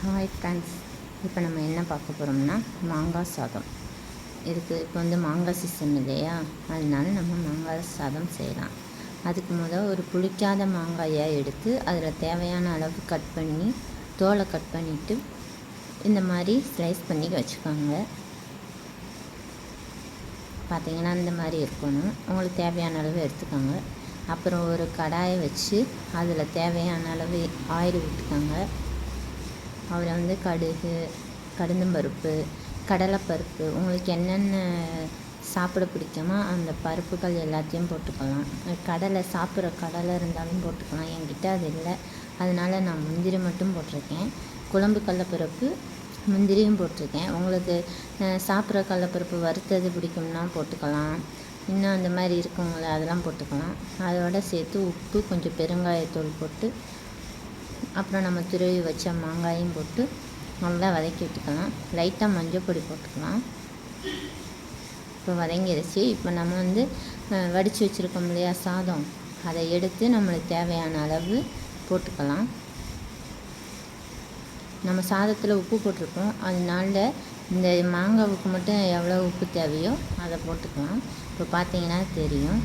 Hi friends, இப்போ நம்ம என்ன பார்க்க போகிறோம்னா மாங்காய் சாதம். இதுக்கு இப்போ மாங்காய் சீசன் இல்லையா, அதனால நம்ம மாங்காய் சாதம் செய்யலாம். அதுக்கு ஒரு புளிக்காத மாங்காயை எடுத்து அதில் தேவையான அளவு கட் பண்ணி தோலை கட் பண்ணிவிட்டு இந்த மாதிரி ஸ்லைஸ் பண்ணி வச்சுக்கோங்க. பார்த்திங்கன்னா இந்த மாதிரி இருக்கணும். உங்களுக்கு தேவையான அளவு எடுத்துக்கோங்க. அப்புறம் ஒரு கடாயை வச்சு அதில் தேவையான அளவு ஆயில் விட்டுக்கோங்க. அதில் கடுகு, கடுந்தம்பருப்பு, கடலைப்பருப்பு, உங்களுக்கு என்னென்ன சாப்பிட பிடிக்குமோ அந்த பருப்புகள் எல்லாத்தையும் போட்டுக்கலாம். கடலை சாப்பிட்ற கடலை இருந்தாலும் போட்டுக்கலாம். என்கிட்ட அது இல்லை, அதனால் நான் முந்திரி மட்டும் போட்டிருக்கேன். குழம்பு கடலைப்பருப்பு, முந்திரியும் போட்டிருக்கேன். உங்களுக்கு சாப்பிட்ற கடலைப்பருப்பு வறுத்தது பிடிக்கும்னா போட்டுக்கலாம். இன்னும் அந்த மாதிரி இருக்கவங்கள அதெல்லாம் போட்டுக்கலாம். அதோடு சேர்த்து உப்பு, கொஞ்சம் பெருங்காயத்தூள் போட்டு அப்புறம் நம்ம துருவி வச்ச மாங்காயும் போட்டு நல்லா வதக்கி விட்டுக்கலாம். லைட்டாக மஞ்சள் பொடி போட்டுக்கலாம். இப்போ வதங்கிடுச்சு. இப்போ நம்ம வடித்து வச்சுருக்கோம் இல்லையா சாதம், அதை எடுத்து நம்மளுக்கு தேவையான அளவு போட்டுக்கலாம். நம்ம சாதத்தில் உப்பு போட்டிருக்கோம், அதனால இந்த மாங்காவுக்கு மட்டும் எவ்வளோ உப்பு தேவையோ அதை போட்டுக்கலாம். இப்போ பார்த்தீங்கன்னா தெரியும்.